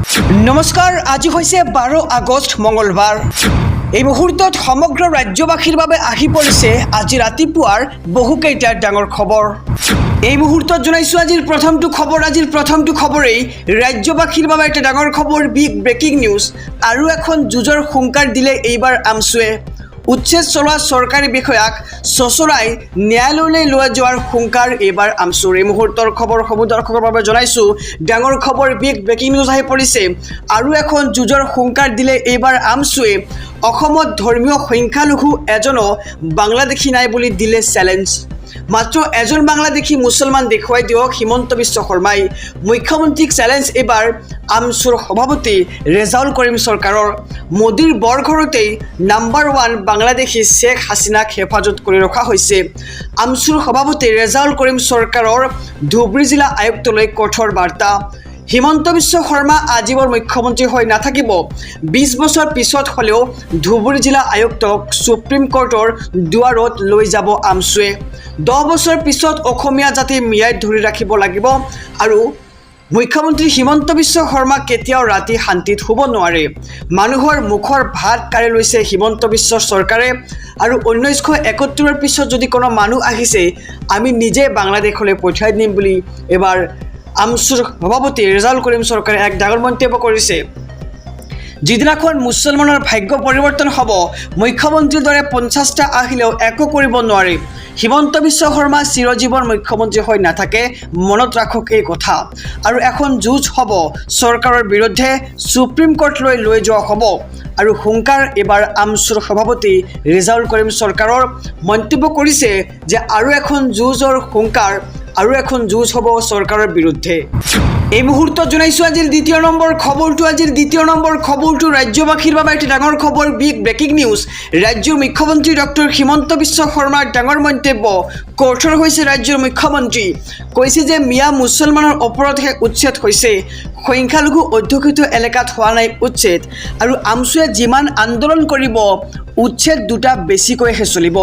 নমস্কাৰ, আজি হৈছে 12 আগষ্ট মঙলবাৰ। এই মুহূৰ্তত সমগ্ৰ ৰাজ্যবাসীৰ বাবে আহি পৰিছে আজি ৰাতিপুৱাৰ বহুকেইটা ডাঙৰ খবৰ। এই মুহূৰ্তত জনাইছো আজিৰ প্ৰথমটো খবৰেই ৰাজ্যবাসীৰ বাবে এটা ডাঙৰ খবৰ, বিগ ব্ৰেকিং নিউজ। আৰু এখন যুঁজৰ হুংকাৰ দিলে এইবাৰ আমছুৱে। উচ্ছেদ চলোৱা চৰকাৰী বিষয়াক চচৰাই ন্যায়ালয়লৈ লৈ যোৱাৰ হুংকাৰ এইবাৰ আমছুৰ। এই মুহূৰ্তৰ খবৰসমূহ দৰ্শকৰ বাবে জনাইছোঁ। ডাঙৰ খবৰ, বিগ ব্ৰেকিং নিউজ আহি পৰিছে। আৰু এখন যুঁজৰ হুংকাৰ দিলে এইবাৰ আমছুৱে। অসমত ধৰ্মীয় সংখ্যালঘু এজনো বাংলাদেশী নাই বুলি দিলে চেলেঞ্জ। মাত্ৰ এজন বাংলাদেশী মুছলমান দেখুৱাই দিয়ক হিমন্ত বিশ্ব শৰ্মাই। মুখ্যমন্ত্ৰীক চেলেঞ্জ এইবাৰ আমছুৰ সভাপতি ৰেজাউল কৰিম চৰকাৰৰ। মোদীৰ বৰঘৰতেই নাম্বাৰ 1 বাংলাদেশী শ্বেখ হাছিনাক হেফাজত কৰি ৰখা হৈছে। আমছুৰ সভাপতি ৰেজাউল কৰিম চৰকাৰৰ ধুবুৰী জিলা আয়ুক্তলৈ কঠোৰ বাৰ্তা। হিমন্ত বিশ্ব শৰ্মা আজীৱন মুখ্যমন্ত্ৰী হৈ নাথাকিব। 20 বছৰ পিছত হ'লেও ধুবুৰী জিলা আয়ুক্তক সুপ্ৰিম কোৰ্টৰ দুৱাৰত লৈ যাব আমছুৱে। 10 বছৰ পিছত অসমীয়া জাতি মিয়াই ধৰি ৰাখিব লাগিব। আৰু মুখ্যমন্ত্ৰী হিমন্ত বিশ্ব শৰ্মা কেতিয়াও ৰাতি শান্তিত শুব নোৱাৰে। মানুহৰ মুখৰ ভাত কাঢ়ি লৈছে হিমন্ত বিশ্ব চৰকাৰে। আৰু 1971 পিছত যদি কোনো মানুহ আহিছে, আমি নিজে বাংলাদেশলৈ পঠিয়াই দিম বুলি এবাৰ আমছুৰ সভাপতি ৰেজাউল কৰিম চৰকাৰে এক ডাঙৰ মন্তব্য কৰিছে। যিদিনাখন মুছলমানৰ ভাগ্য পৰিৱৰ্তন হ'ব, মুখ্যমন্ত্ৰীৰ দৰে 50টা আহিলেও একো কৰিব নোৱাৰে। হিমন্ত বিশ্ব শৰ্মা চিৰজীৱন মুখ্যমন্ত্ৰী হৈ নাথাকে, মনত ৰাখক এই কথা। আৰু এখন যুঁজ হ'ব চৰকাৰৰ বিৰুদ্ধে, সুপ্ৰিম কোৰ্টলৈ লৈ যোৱা হ'ব। আৰু হুংকাৰ এইবাৰ আমছুৰ সভাপতি ৰেজাউল কৰিম চৰকাৰৰ। মন্তব্য কৰিছে যে আৰু এখন যুঁজৰ হুংকাৰ, আৰু এখন যুঁজ হ'ব চৰকাৰৰ বিৰুদ্ধে। এই মুহূৰ্তত জনাইছোঁ আজিৰ দ্বিতীয় নম্বৰ খবৰটো ৰাজ্যবাসীৰ বাবে এটা ডাঙৰ খবৰ, বিগ ব্ৰেকিং নিউজ। ৰাজ্যৰ মুখ্যমন্ত্ৰী ডক্টৰ হিমন্ত বিশ্ব শৰ্মাৰ ডাঙৰ মন্তব্য। কঠোৰ হৈছে ৰাজ্যৰ মুখ্যমন্ত্ৰী। কৈছে যে মিয়া মুছলমানৰ ওপৰতহে উচ্ছেদ হৈছে, সংখ্যালঘু অধ্যুষিত এলেকাত হোৱা নাই উচ্ছেদ। আৰু আমছুৱে যিমান আন্দোলন কৰিব, উচ্ছেদ দুটা বেছিকৈহে চলিব।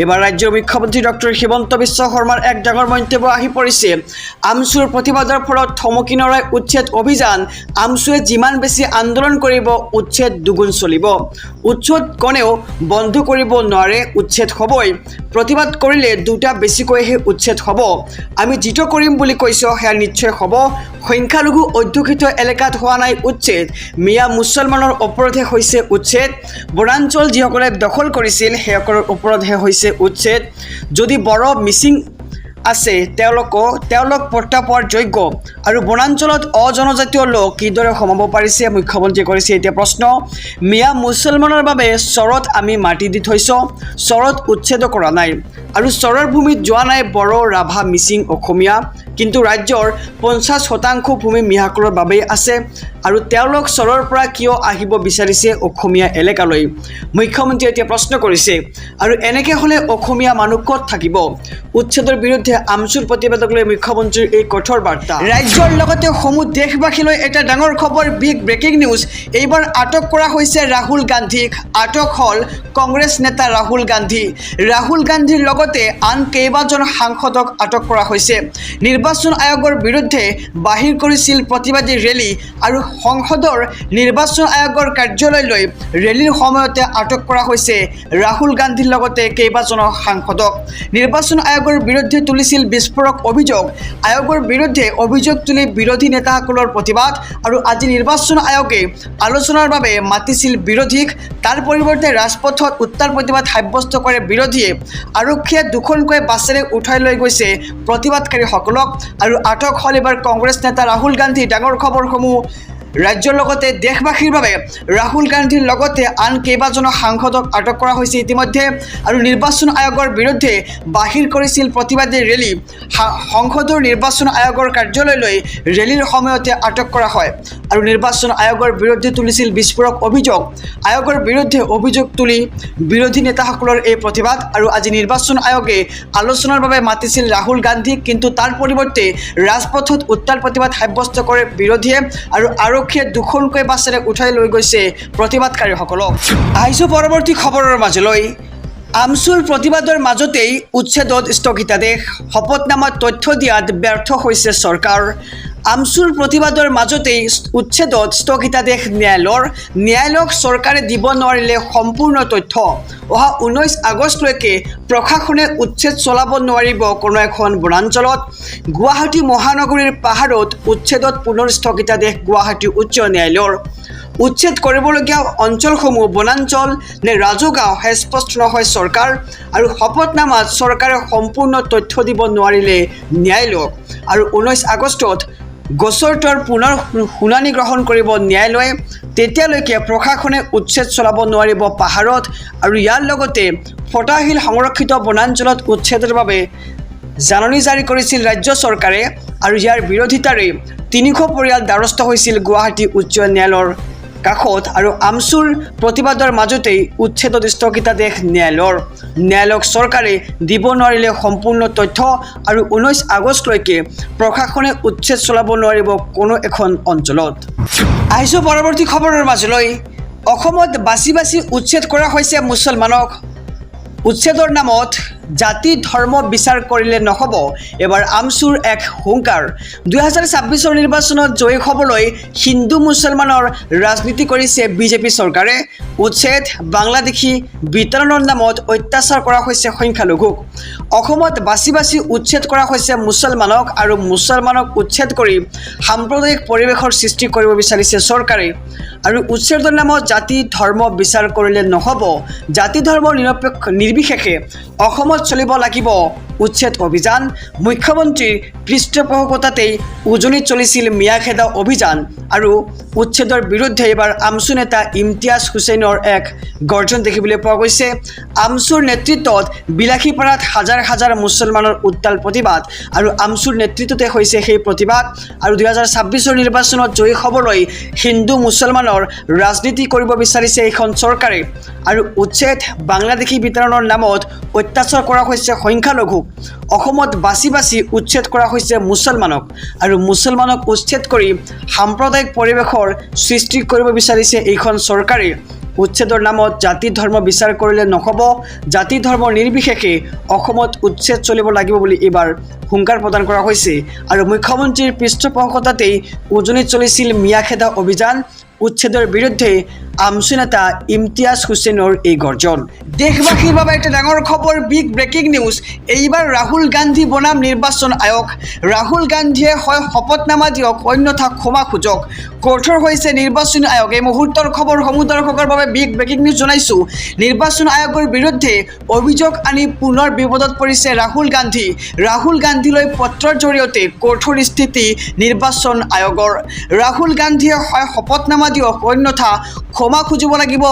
এবাৰ ৰাজ্যৰ মুখ্যমন্ত্ৰী ডক্টৰ হিমন্ত বিশ্ব শৰ্মাৰ এক ডাঙৰ মন্তব্য আহি পৰিছে। আমছুৰ প্ৰতিবাদৰ ফলত থমকি নৰয় উচ্ছেদ অভিযান। আমছুৱে যিমান বেছি আন্দোলন কৰিব, উচ্ছেদ দুগুণ চলিব। উচ্ছেদ কোনেও বন্ধ কৰিব নোৱাৰে, উচ্ছেদ হ'বই। প্ৰতিবাদ কৰিলে দুটা বেছিকৈহে উচ্ছেদ হ'ব। আমি যিটো কৰিম বুলি কৈছোঁ সেয়া নিশ্চয় হ'ব। সংখ্যালঘু অধ্যুষিত এলেকাত হোৱা নাই উচ্ছেদ, মিয়া মুছলমানৰ ওপৰতহে হৈছে উচ্ছেদ। বনাঞ্চল যিসকলে দখল কৰিছিল সেইসকলৰ ওপৰতহে হৈছে উচ্ছেদ। যদি বড়ো মিচিং আছে তেওঁলোক পট্টা পোৱাৰ যোগ্য। আৰু বনাঞ্চলত অজনজাতীয় লোক কিদৰে সোমাব পাৰিছে, মুখ্যমন্ত্ৰীয়ে কৰিছে এতিয়া প্ৰশ্ন। মিয়া মুছলমানৰ বাবে চৰত আমি মাটি দি থৈছোঁ, চৰত উচ্ছেদ কৰা নাই। আৰু চৰৰ ভূমিত যোৱা নাই বড়ো, ৰাভা, মিচিং, অসমীয়া। কিন্তু ৰাজ্যৰ 50% ভূমি মিয়াসকলৰ বাবেই আছে। আৰু তেওঁলোক চৰৰ পৰা কিয় আহিব বিচাৰিছে অসমীয়া এলেকালৈ, মুখ্যমন্ত্ৰীয়ে এতিয়া প্ৰশ্ন কৰিছে। আৰু এনেকৈ হ'লে অসমীয়া মানুহ ক'ত থাকিব? উচ্ছেদৰ বিৰুদ্ধে আমছুৰ প্ৰতিবাদক লৈ মুখ্যমন্ত্ৰীৰ এই কঠোৰ বাৰ্তা। ৰাজ্যৰ লগতে সমূহ দেশবাসীলৈ এটা ডাঙৰ খবৰ, বিগ ব্ৰেকিং নিউজ। এইবাৰ আটক কৰা হৈছে ৰাহুল গান্ধীক। আটক হ'ল কংগ্ৰেছ নেতা ৰাহুল গান্ধী। ৰাহুল গান্ধীৰ লগতে আন কেইবাজন সাংসদক আটক কৰা হৈছে। নিৰ্বাচন আয়োগৰ বিৰুদ্ধে বাহিৰ কৰিছিল প্ৰতিবাদী ৰেলী। আৰু সংসদৰ নিৰ্বাচন আয়োগৰ কাৰ্যালয়লৈ ৰেলীৰ সময়তে আটক কৰা হৈছে ৰাহুল গান্ধীৰ লগতে কেইবাজনো সাংসদক। নিৰ্বাচন আয়োগৰ বিৰুদ্ধে তুলিছিল বিস্ফোৰক অভিযোগ। আয়োগৰ বিৰুদ্ধে অভিযোগ তুলি বিৰোধী নেতাসকলৰ প্ৰতিবাদ। আৰু আজি নিৰ্বাচন আয়োগে আলোচনাৰ বাবে মাতিছিল বিৰোধীক। তাৰ পৰিৱৰ্তে ৰাজপথত উত্তাল প্ৰতিবাদ সাব্যস্ত কৰে বিৰোধীয়ে। আৰক্ষীয়ে দুখনকৈ বাছেৰে উঠাই লৈ গৈছে প্ৰতিবাদকাৰীসকলক। আৰু আটক হ'ল এবাৰ কংগ্ৰেছ নেতা ৰাহুল গান্ধী। ডাঙৰ খবৰসমূহ ৰাজ্যৰ লগতে দেশবাসীৰ বাবে ৰাহুল গান্ধীৰ লগতে আন কেইবাজনো সাংসদক আটক কৰা হৈছে ইতিমধ্যে। আৰু নিৰ্বাচন আয়োগৰ বিৰুদ্ধে বাহিৰ কৰিছিল প্ৰতিবাদী ৰেলী। সংসদৰ নিৰ্বাচন আয়োগৰ কাৰ্যালয়লৈ ৰেলীৰ সময়তে আটক কৰা হয়। আৰু নিৰ্বাচন আয়োগৰ বিৰুদ্ধে তুলিছিল বিস্ফোৰক অভিযোগ। আয়োগৰ বিৰুদ্ধে অভিযোগ তুলি বিৰোধী নেতাসকলৰ এই প্ৰতিবাদ। আৰু আজি নিৰ্বাচন আয়োগে আলোচনাৰ বাবে মাতিছিল ৰাহুল গান্ধীক, কিন্তু তাৰ পৰিৱৰ্তে ৰাজপথত উত্তাল প্ৰতিবাদ সাব্যস্ত কৰে বিৰোধীয়ে। আৰু আৰক্ষীয়ে দুখনকৈ বাছেৰে উঠাই লৈ গৈছে প্ৰতিবাদকাৰীসকলক। আহিছোঁ পৰৱৰ্তী খবৰৰ মাজলৈ। আমছুৰ প্ৰতিবাদৰ মাজতেই উচ্ছেদত স্থগিতাদেশ। শপতনামাত তথ্য দিয়াত ব্যৰ্থ হৈছে চৰকাৰ। আমচুৰ প্ৰতিবাদৰ মাজতেই উচ্ছেদত স্থগিতাদেশ ন্যায়ালয়ক চৰকাৰে দিব নোৱাৰিলে সম্পূৰ্ণ তথ্য অহা 19 আগষ্টলৈকে প্ৰশাসনে উচ্ছেদ চলাব নোৱাৰিব কোনো এখন বনাঞ্চলত গুৱাহাটী মহানগৰীৰ পাহাৰত উচ্ছেদত পুনৰ স্থগিতাদেশ গুৱাহাটী উচ্চ ন্যায়ালয়ৰ উচ্ছেদ কৰিবলগীয়া অঞ্চলসমূহ বনাঞ্চল নে ৰাজহুগাঁও স্পষ্ট নহয় চৰকাৰ আৰু শপতনামাত চৰকাৰে সম্পূৰ্ণ তথ্য দিব নোৱাৰিলে ন্যায়ালয়ক আৰু 19 আগষ্টত গোচৰটোৰ পুনৰ শুনানি গ্ৰহণ কৰিব ন্যায়ালয়ে তেতিয়ালৈকে প্ৰশাসনে উচ্ছেদ চলাব নোৱাৰিব পাহাৰত আৰু ইয়াৰ লগতে ফটাশীল সংৰক্ষিত বনাঞ্চলত উচ্ছেদৰ বাবে জাননী জাৰি কৰিছিল ৰাজ্য চৰকাৰে আৰু ইয়াৰ বিৰোধিতাৰে 300 পৰিয়াল দ্বাৰস্থ হৈছিল গুৱাহাটী উচ্চ ন্যায়ালয়ৰ কাষত আৰু আমচুৰ প্ৰতিবাদৰ মাজতেই উচ্ছেদত স্থগিতাদেশ ন্যায়ালয়ক চৰকাৰে দিব নোৱাৰিলে সম্পূৰ্ণ তথ্য আৰু 19 আগষ্টলৈকে প্ৰশাসনে উচ্ছেদ চলাব নোৱাৰিব কোনো এখন অঞ্চলত আহিছোঁ পৰৱৰ্তী খবৰৰ মাজলৈ অসমত বাছি উচ্ছেদ কৰা হৈছে মুছলমানক উচ্ছেদৰ নামত জাতি ধৰ্ম বিচাৰ কৰিলে নহ'ব এবাৰ আমচুৰ এক হুংকাৰ 2026 নিৰ্বাচনত জয়ী হ'বলৈ হিন্দু মুছলমানৰ ৰাজনীতি কৰিছে বিজেপি চৰকাৰে উচ্ছেদ বাংলাদেশী বিতৰণৰ নামত অত্যাচাৰ কৰা হৈছে সংখ্যালঘুক অসমত বাছি উচ্ছেদ কৰা হৈছে মুছলমানক আৰু মুছলমানক উচ্ছেদ কৰি সাম্প্ৰদায়িক পৰিৱেশৰ সৃষ্টি কৰিব বিচাৰিছে চৰকাৰে আৰু উচ্ছেদৰ নামত জাতি ধৰ্ম বিচাৰ কৰিলে নহ'ব জাতি ধৰ্ম নিৰ্বিশেষে অসমত চলিব লাগিব উচ্ছেদ অভিযান মুখ্যমন্ত্ৰীৰ পৃষ্ঠপোষকতাতেই উজনিত চলিছিল মিয়াখেদা অভিযান আৰু উচ্ছেদৰ বিৰুদ্ধে এবাৰ আমচু নেতা ইমতিয়াজ হুছেইনৰ এক গৰ্জন দেখিবলৈ পোৱা গৈছে আমচুৰ নেতৃত্বত বিলাসীপাৰাত হাজাৰ মুছলমানৰ উত্তাল প্ৰতিবাদ আৰু আমচুৰ নেতৃত্বতে হৈছে সেই প্ৰতিবাদ আৰু 2026 নিৰ্বাচনত জয়ী হ'বলৈ হিন্দু মুছলমানৰ ৰাজনীতি কৰিব বিচাৰিছে এইখন চৰকাৰে আৰু উচ্ছেদ বাংলাদেশী বিতৰণৰ নামত অত্যাচাৰ কৰা হৈছে সংখ্যালঘুক অসমত বাছি উচ্ছেদ কৰা হৈছে মুছলমানক আৰু মুছলমানক উচ্ছেদ কৰি সাম্প্ৰদায়িক পৰিৱেশৰ সৃষ্টি কৰিব বিচাৰিছে এইখন চৰকাৰে উচ্ছেদৰ নামত জাতি ধৰ্ম বিচাৰ কৰিলে নহ'ব জাতি ধৰ্ম নিৰ্বিশেষে অসমত উচ্ছেদ চলিব লাগিব বুলি এবাৰ হুংকাৰ প্ৰদান কৰা হৈছে আৰু মুখ্যমন্ত্ৰীৰ পৃষ্ঠপোষকতাতেই উজনিত চলিছিল মিয়াখেদা অভিযান উচ্ছেদৰ বিৰুদ্ধে আমচু নেতা ইমতিয়াজ হুছেইনৰ এই গৰ্জন দেশবাসীৰ বাবে এটা ডাঙৰ খবৰ বিগ ব্ৰেকিং নিউজ এইবাৰ ৰাহুল গান্ধী বনাম নিৰ্বাচন আয়োগ ৰাহুল গান্ধীয়ে হয় শপতনামা দিয়ক অন্যথা ক্ষমা খোজক কঠোৰ হৈছে নিৰ্বাচন আয়োগ এই মুহূৰ্তৰ খবৰসমূহ দৰ্শকৰ বাবে বিগ ব্ৰেকিং নিউজ জনাইছোঁ নিৰ্বাচন আয়োগৰ বিৰুদ্ধে অভিযোগ আনি পুনৰ বিপদত পৰিছে ৰাহুল গান্ধীলৈ পত্ৰৰ জৰিয়তে কঠোৰ স্থিতি নিৰ্বাচন আয়োগৰ ৰাহুল গান্ধীয়ে হয় শপতনামা দিয়ক অন্যথা ক্ষমা খুজিব লাগিব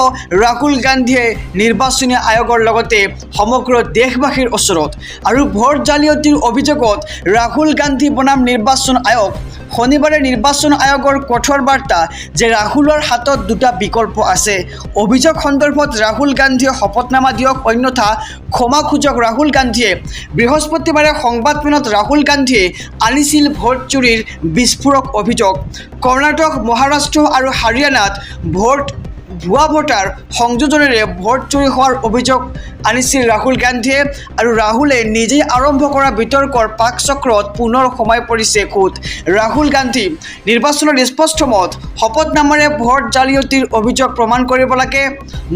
ৰাহুল গান্ধীয়ে নিৰ্বাচনী আয়োগৰ লগতে সমগ্ৰ দেশবাসীৰ ওচৰত আৰু ভোট জালিয়াতিৰ অভিযোগত ৰাহুল গান্ধী বনাম নিৰ্বাচন আয়োগ শনিবাৰে নিৰ্বাচন আয়োগৰ কঠোৰ বাৰ্তা যে ৰাহুলৰ হাতত দুটা বিকল্প আছে অভিযোগ সন্দৰ্ভত ৰাহুল গান্ধীয়ে শপতনামা দিয়ক অন্যথা ক্ষমা খোজক ৰাহুল গান্ধীয়ে বৃহস্পতিবাৰে সংবাদমেলত ৰাহুল গান্ধীয়ে আনিছিল ভোট চুৰিৰ বিস্ফোৰক অভিযোগ কৰ্ণাটক মহাৰাষ্ট্ৰ আৰু হাৰিয়ানাত ভুৱা ভোটাৰ সংযোজনেৰে ভোট চুৰি হোৱাৰ অভিযোগ আনিছিল ৰাহুল গান্ধীয়ে আৰু ৰাহুলে নিজেই আৰম্ভ কৰা বিতৰ্কৰ পাকচক্ৰত পুনৰ সোমাই পৰিছে খোদ ৰাহুল গান্ধী নিৰ্বাচনৰ স্পষ্ট মত শপতনামাৰে ভোট জালিয়াতিৰ অভিযোগ প্ৰমাণ কৰিব লাগে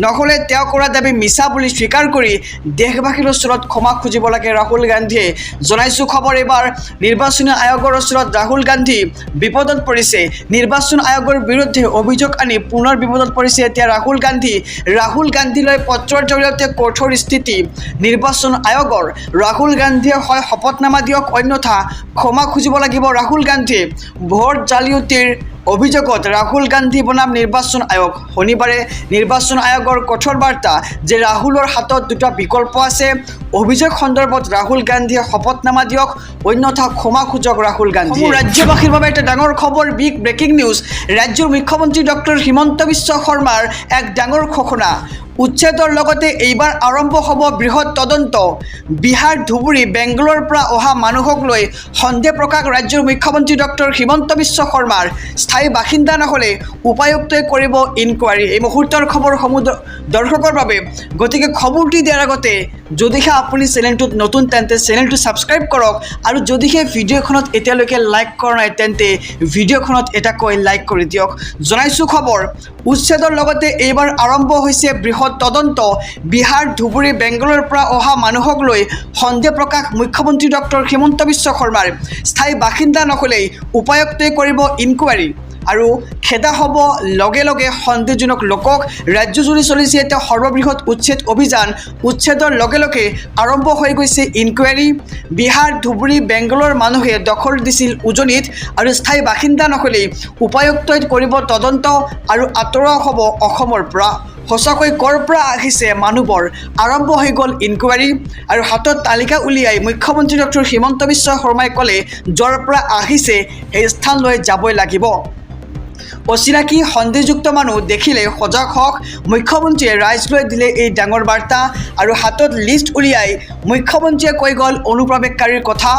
নহ'লে তেওঁ কৰা দাবী মিছা বুলি স্বীকাৰ কৰি দেশবাসীৰ ওচৰত ক্ষমা খুজিব লাগে ৰাহুল গান্ধীয়ে জনাইছোঁ খবৰ এবাৰ নিৰ্বাচনী আয়োগৰ ওচৰত ৰাহুল গান্ধী বিপদত পৰিছে নিৰ্বাচন আয়োগৰ বিৰুদ্ধে অভিযোগ আনি পুনৰ বিপদত পৰিছে এতিয়া ৰাহুল গান্ধীলৈ পত্ৰৰ জৰিয়তে কঠোৰ স্থিতি নিৰ্বাচন আয়োগৰ ৰাহুল গান্ধীয়ে হয় শপতনামা দিয়ক অন্যথা ক্ষমা খুজিব লাগিব ৰাহুল গান্ধীয়ে ভোট জালিয়াতিৰ অভিযোগত ৰাহুল গান্ধী বনাম নিৰ্বাচন আয়োগ শনিবাৰে নিৰ্বাচন আয়োগৰ কঠোৰ বাৰ্তা যে ৰাহুলৰ হাতত দুটা বিকল্প আছে অভিযোগ সন্দৰ্ভত ৰাহুল গান্ধীয়ে শপতনামা দিয়ক অন্যথা ক্ষমা খোজক ৰাহুল গান্ধী ৰাজ্যবাসীৰ বাবে এটা ডাঙৰ খবৰ বিগ ব্ৰেকিং নিউজ ৰাজ্যৰ মুখ্যমন্ত্ৰী ডক্টৰ হিমন্ত বিশ্ব শৰ্মাৰ এক ডাঙৰ ঘোষণা উচ্ছেদৰ লগতে এইবাৰ আৰম্ভ হ'ব বৃহৎ তদন্ত বিহাৰ ধুবুৰী বেংগলোৰৰ পৰা অহা মানুহক লৈ সন্দেহ প্ৰকাশ ৰাজ্যৰ মুখ্যমন্ত্ৰী ডক্টৰ হিমন্ত বিশ্ব শৰ্মাৰ স্থায়ী বাসিন্দা নহ'লে উপায়ুক্তই কৰিব ইনকুৱাৰী এই মুহূৰ্তৰ খবৰসমূহ দৰ্শকৰ বাবে গতিকে খবৰটি দিয়াৰ আগতে যদিহে আপুনি চেনেলটোত নতুন তেন্তে চেনেলটো ছাবস্ক্ৰাইব কৰক আৰু যদিহে ভিডিঅ'খনত এতিয়ালৈকে লাইক কৰা নাই তেন্তে ভিডিঅ'খনত এটাকৈ লাইক কৰি দিয়ক। জনাইছোঁ খবৰ, উচ্ছেদৰ লগতে এইবাৰ আৰম্ভ হৈছে বৃহৎ তদন্ত। বিহাৰ ধুবুৰী বেংগলৰ পৰা অহা মানুহক লৈ সন্দেহ প্ৰকাশ মুখ্যমন্ত্ৰী ডক্টৰ হিমন্ত বিশ্ব শৰ্মাৰ। স্থায়ী বাসিন্দা নহ'লেই উপায়ুক্তই কৰিব ইনকুৱাৰী আৰু খেদা হ'ব লগে লগে সন্দেহজনক লোকক। ৰাজ্যজুৰি চলিছে এতিয়া সৰ্ববৃহৎ উচ্ছেদ অভিযান। উচ্ছেদৰ লগে লগে আৰম্ভ হৈ গৈছে ইনকুৱাৰী। বিহাৰ ধুবুৰী বেংগলৰ মানুহে দখল দিছিল উজনিত আৰু স্থায়ী বাসিন্দা নহ'লেই উপায়ুক্তই কৰিব তদন্ত আৰু আঁতৰোৱা হ'ব অসমৰ পৰা। সঁচাকৈ ক'ৰ পৰা আহিছে মানুহবোৰ? আৰম্ভ হৈ গ'ল ইনকুৱাৰী আৰু হাতত তালিকা উলিয়াই মুখ্যমন্ত্ৰী ডক্টৰ হিমন্ত বিশ্ব শৰ্মাই ক'লে য'ৰ পৰা আহিছে সেই স্থানলৈ যাবই লাগিব। অচিনাকি সন্দেহযুক্ত মানুহ দেখিলে সজাগ হওক। মুখ্যমন্ত্ৰীয়ে ৰাইজলৈ দিলে এই ডাঙৰ বাৰ্তা আৰু হাতত লিষ্ট উলিয়াই মুখ্যমন্ত্ৰীয়ে কৈ গ'ল অনুপ্ৰৱেশকাৰীৰ কথা।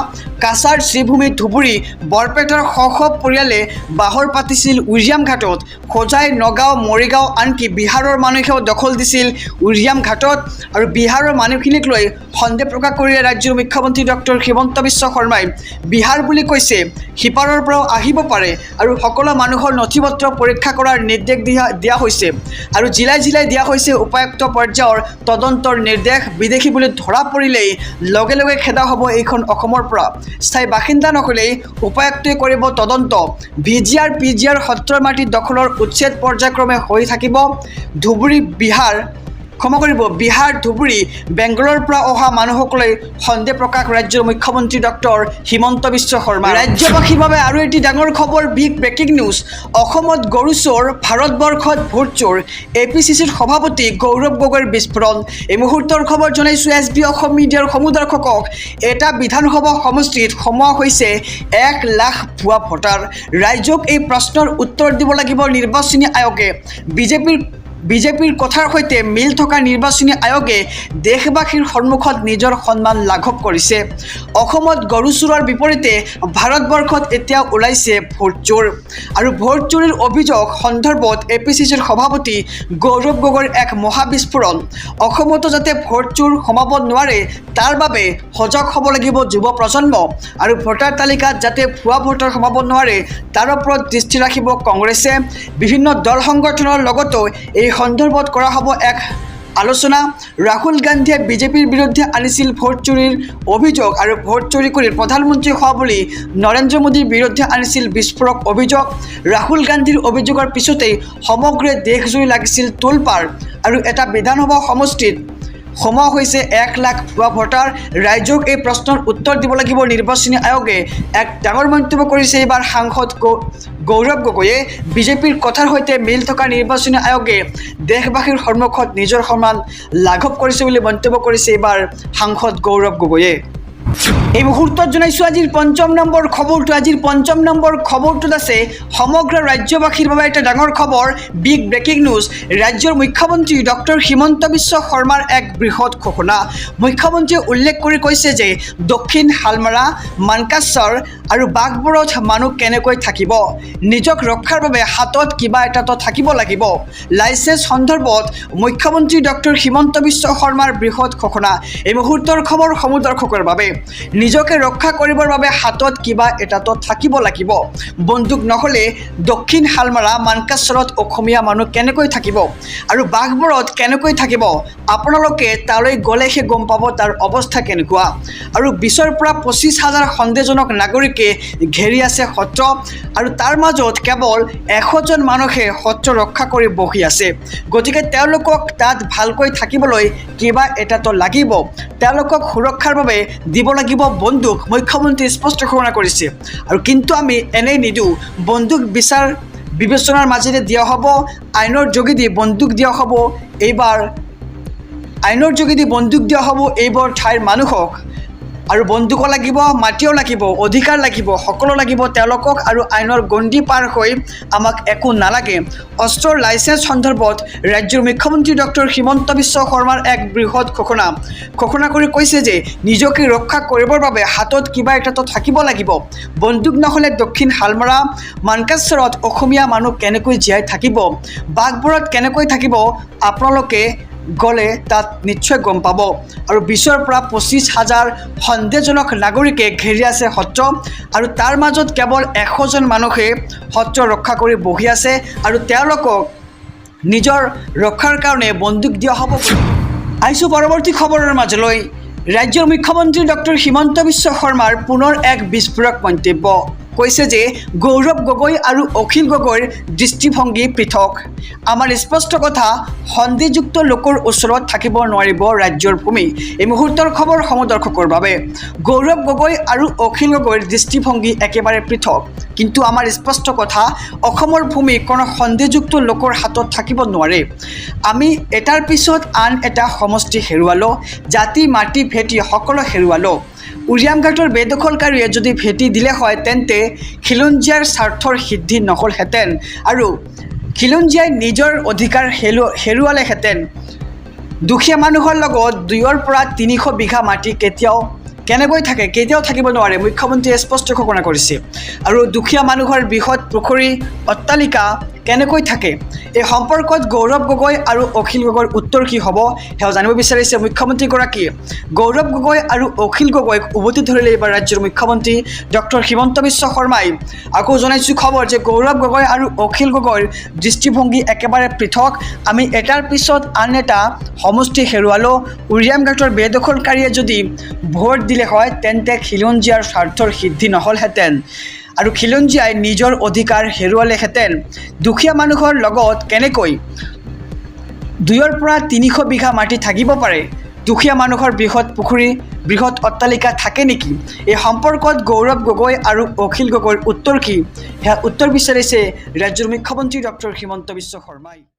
কাছাৰ শ্ৰীভূমি ধুবুৰী বৰপেটাৰ শ শ পৰিয়ালে বাহৰ পাতিছিল উৰিয়াম ঘাটত। হোজাই নগাঁও মৰিগাঁও আনকি বিহাৰৰ মানুহেও দখল দিছিল উৰিয়াম ঘাটত আৰু বিহাৰৰ মানুহখিনিক লৈ সন্দেহ প্ৰকাশ কৰিলে ৰাজ্যৰ মুখ্যমন্ত্ৰী ডক্টৰ হিমন্ত বিশ্ব শৰ্মাই। বিহাৰ বুলি কৈছে, সিপাৰৰ পৰাও আহিব পাৰে আৰু সকলো মানুহৰ নথি পত্ৰ পৰীক্ষা কৰাৰ নিৰ্দেশ দিয়া হৈছে আৰু জিলাই জিলাই দিয়া হৈছে উপায়ুক্ত পৰ্যায়ৰ তদন্তৰ নিৰ্দেশ। বিদেশী বুলি ধৰা পৰিলেই লগে লগে খেদা হ'ব এইখন অসমৰ পৰা। স্থায়ী বাসিন্দা নহ'লেই উপায়ুক্তই কৰিব তদন্ত। VGR PGR সত্ৰৰ মাটি দখলৰ উচ্ছেদ পৰ্যায়ক্ৰমে হৈ থাকিব। বিহাৰ ধুবুৰী বেংগলৰ পৰা অহা মানুহসকলৈ সন্দেহ প্ৰকাশ ৰাজ্যৰ মুখ্যমন্ত্ৰী ডক্টৰ হিমন্ত বিশ্ব শৰ্মা। ৰাজ্যবাসীৰ বাবে আৰু এটি ডাঙৰ খবৰ, বিগ ব্ৰেকিং নিউজ। অসমত গৰু চোৰ, ভাৰতবৰ্ষত ভোট চোৰ। APCCৰ সভাপতি গৌৰৱ গগৈৰ বিস্ফোৰণ। এই মুহূৰ্তৰ খবৰ জনাইছোঁ SB অসম মিডিয়াৰ সমূহ দৰ্শকক। এটা বিধানসভা সমষ্টিত সোমোৱা হৈছে 1 লাখ ভুৱা ভোটাৰ। ৰাইজক এই প্ৰশ্নৰ উত্তৰ দিব লাগিব নিৰ্বাচনী আয়োগে। বিজেপিৰ কথাৰ সৈতে মিল থকা নিৰ্বাচনী আয়োগে দেশবাসীৰ সন্মুখত নিজৰ সন্মান লাঘৱ কৰিছে। অসমত গৰু চোৰৰ বিপৰীতে ভাৰতবৰ্ষত এতিয়া ওলাইছে ভোট চোৰ আৰু ভোট চোৰীৰ অভিযোগ সন্দৰ্ভত APCCৰ সভাপতি গৌৰৱ গগৈৰ এক মহাবিস্ফোৰণ। অসমতো যাতে ভোট চোৰ সোমাব নোৱাৰে তাৰ বাবে সজাগ হ'ব লাগিব যুৱ প্ৰজন্ম আৰু ভোটাৰ তালিকাত যাতে ভুৱা ভোটাৰ সোমাব নোৱাৰে তাৰ ওপৰত দৃষ্টি ৰাখিব কংগ্ৰেছে। বিভিন্ন দল সংগঠনৰ লগতো এই সন্দৰ্ভত কৰা হ'ব এক আলোচনা। ৰাহুল গান্ধীয়ে বিজেপিৰ বিৰুদ্ধে আনিছিল ভোট চুৰিৰ অভিযোগ আৰু ভোট চুৰি কৰি প্ৰধানমন্ত্ৰী হোৱা বুলি নৰেন্দ্ৰ মোদীৰ বিৰুদ্ধে আনিছিল বিস্ফোৰক অভিযোগ। ৰাহুল গান্ধীৰ অভিযোগৰ পিছতেই সমগ্ৰ দেশজুৰি লাগিছিল তোলপাৰ আৰু এটা বিধানসভা সমষ্টিত সোমোৱা হৈছে 1 লাখ ভুৱা ভোটাৰ। ৰাইজক এই প্ৰশ্নৰ উত্তৰ দিব লাগিব নিৰ্বাচনী আয়োগে। এক ডাঙৰ মন্তব্য কৰিছে এইবাৰ সাংসদ গৌৰৱ গগৈয়ে। বিজেপিৰ কথাৰ সৈতে মিল থকা নিৰ্বাচনী আয়োগে দেশবাসীৰ সন্মুখত নিজৰ সন্মান লাঘৱ কৰিছে বুলি মন্তব্য কৰিছে এইবাৰ সাংসদ গৌৰৱ গগৈয়ে। এই মুহূৰ্তত জনাইছোঁ আজিৰ ৫ম নম্বৰ খবৰটো। আজিৰ ৫ম নম্বৰ খবৰটোত আছে সমগ্ৰ ৰাজ্যবাসীৰ বাবে এটা ডাঙৰ খবৰ, বিগ ব্ৰেকিং নিউজ। ৰাজ্যৰ মুখ্যমন্ত্ৰী ডক্টৰ হিমন্ত বিশ্ব শৰ্মাৰ এক বৃহৎ ঘোষণা। মুখ্যমন্ত্ৰীয়ে উল্লেখ কৰি কৈছে যে দক্ষিণ হালমাৰা, মানকাচৰ আৰু বাঘবৰত মানুহ কেনেকৈ থাকিব। নিজক ৰক্ষাৰ বাবে হাতত কিবা এটাতো থাকিব লাগিব। লাইচেন্স সন্দৰ্ভত মুখ্যমন্ত্ৰী ডক্টৰ হিমন্ত বিশ্ব শৰ্মাৰ বৃহৎ ঘোষণা। এই মুহূৰ্তৰ খবৰ সমূহ দৰ্শকৰ বাবে। নিজকে ৰক্ষা কৰিবৰ বাবে হাতত কিবা এটাতো থাকিব লাগিব। বন্দুক নহ'লে দক্ষিণ হালমাৰা মানকাচৰত অসমীয়া মানুহ কেনেকৈ থাকিব আৰু বাঘবৰত কেনেকৈ থাকিব? আপোনালোকে তালৈ গ'লেহে গম পাব তাৰ অৱস্থা কেনেকুৱা। আৰু 20ৰ পৰা 25,000 সন্দেহজনক নাগৰিকে ঘেৰি আছে সত্ৰ আৰু তাৰ মাজত কেৱল 100জন মানুহে সত্ৰ ৰক্ষা কৰি বহি আছে। গতিকে তেওঁলোকক তাত ভালকৈ থাকিবলৈ কিবা এটাতো লাগিব। তেওঁলোকক সুৰক্ষাৰ বাবে দিব লাগিব বন্দুক। মুখ্যমন্ত্ৰীয়ে স্পষ্ট ঘোষণা কৰিছে। আৰু কিন্তু আমি এনেই নিদিওঁ, বন্দুক বিচাৰ বিবেচনাৰ মাজেৰে দিয়া হ'ব। আইনৰ যোগেদি বন্দুক দিয়া হ'ব। এইবোৰ ঠাইৰ মানুহক আৰু বন্দুকো লাগিব, মাটিও লাগিব, অধিকাৰ লাগিব, সকলো লাগিব তেওঁলোকক আৰু আইনৰ গণ্ডি পাৰ হৈ আমাক একো নালাগে। অস্ত্ৰৰ লাইচেন্স সন্দৰ্ভত ৰাজ্যৰ মুখ্যমন্ত্ৰী ডক্টৰ হিমন্ত বিশ্ব শৰ্মাৰ এক বৃহৎ ঘোষণা কৰি কৈছে যে নিজকে ৰক্ষা কৰিবৰ বাবে হাতত কিবা এটাতো থাকিব লাগিব। বন্দুক নহ'লে দক্ষিণ হালমাৰা মানকাচৰত অসমীয়া মানুহ কেনেকৈ জীয়াই থাকিব, বাঘবৰত কেনেকৈ থাকিব আপোনালোকে গ'লে তাত নিশ্চয় গম পাব। আৰু 20ৰ পৰা 25,000 সন্দেহজনক নাগৰিকে ঘেৰি আছে সত্ৰ, আৰু তাৰ মাজত কেৱল 100জন মানুহে সত্ৰ ৰক্ষা কৰি বহি আছে, আৰু তেওঁলোকক নিজৰ ৰক্ষাৰ কাৰণে বন্দুক দিয়া হ'ব। আহিছোঁ পৰৱৰ্তী খবৰৰ মাজলৈ। ৰাজ্যৰ মুখ্যমন্ত্ৰী ডক্টৰ হিমন্ত বিশ্ব শৰ্মাৰ পুনৰ এক বিস্ফোৰক মন্তব্য। কৈছে যে গৌৰৱ গগৈ আৰু অখিল গগৈৰ দৃষ্টিভংগী পৃথক। আমাৰ স্পষ্ট কথা, সন্দেহযুক্ত লোকৰ ওচৰত থাকিব নোৱাৰিব ৰাজ্যৰ ভূমি। এই মুহূৰ্তৰ খবৰ সমদৰ্শকৰ বাবে। গৌৰৱ গগৈ আৰু অখিল গগৈৰ দৃষ্টিভংগী একেবাৰে পৃথক, কিন্তু আমাৰ স্পষ্ট কথা, অসমৰ ভূমি কোনো সন্দেহযুক্ত লোকৰ হাতত থাকিব নোৱাৰে। আমি এটাৰ পিছত আন এটা সমষ্টি হেৰুৱালোঁ, জাতি মাটি ভেটি সকলো হেৰুৱালোঁ। উৰিয়ামঘাটৰ বেদখলকাৰীয়ে যদি ভেটি দিলে হয় তেন্তে খিলঞ্জীয়াৰ স্বাৰ্থৰ সিদ্ধি নহ'লহেঁতেন, আৰু খিলঞ্জীয়াই নিজৰ অধিকাৰ হেৰুৱালেহেঁতেন। দুখীয়া মানুহৰ লগত 2ৰ পৰা 300 বিঘা মাটি কেনেকৈ থাকে? কেতিয়াও থাকিব নোৱাৰে, মুখ্যমন্ত্ৰীয়ে স্পষ্ট ঘোষণা কৰিছে। আৰু দুখীয়া মানুহৰ বৃহৎ পুখুৰী অট্টালিকা কেনেকৈ থাকে? এই সম্পৰ্কত গৌৰৱ গগৈ আৰু অখিল গগৈৰ উত্তৰ কি হ'ব সেয়া জানিব বিচাৰিছে মুখ্যমন্ত্ৰীগৰাকীয়ে। গৌৰৱ গগৈ আৰু অখিল গগৈক উভতি ধৰিলে এইবাৰ ৰাজ্যৰ মুখ্যমন্ত্ৰী ডক্টৰ হিমন্ত বিশ্ব শৰ্মাই। আকৌ জনাইছোঁ খবৰ যে গৌৰৱ গগৈ আৰু অখিল গগৈৰ দৃষ্টিভংগী একেবাৰে পৃথক। আমি এটাৰ পিছত আন এটা সমষ্টি হেৰুৱালোঁ। উৰিয়ামঘাটৰ বেদখলকাৰীয়ে যদি ভোট দিলে হয় তেন্তে খিলঞ্জীয়াৰ স্বাৰ্থৰ সিদ্ধি নহ'লহেঁতেন, আৰু খিলঞ্জীয়াই নিজৰ অধিকাৰ হেৰুৱালেহেঁতেন। দুখীয়া মানুহৰ লগত কেনেকৈ 2ৰ পৰা 300 বিঘা মাটি থাকিব পাৰে? দুখীয়া মানুহৰ বৃহৎ পুখুৰী বৃহৎ অট্টালিকা থাকে নেকি? এই সম্পৰ্কত গৌৰৱ গগৈ আৰু অখিল গগৈৰ উত্তৰ কি? সেয়া উত্তৰ বিচাৰিছে ৰাজ্যৰ মুখ্যমন্ত্ৰী ডক্টৰ হিমন্ত বিশ্ব শৰ্মাই।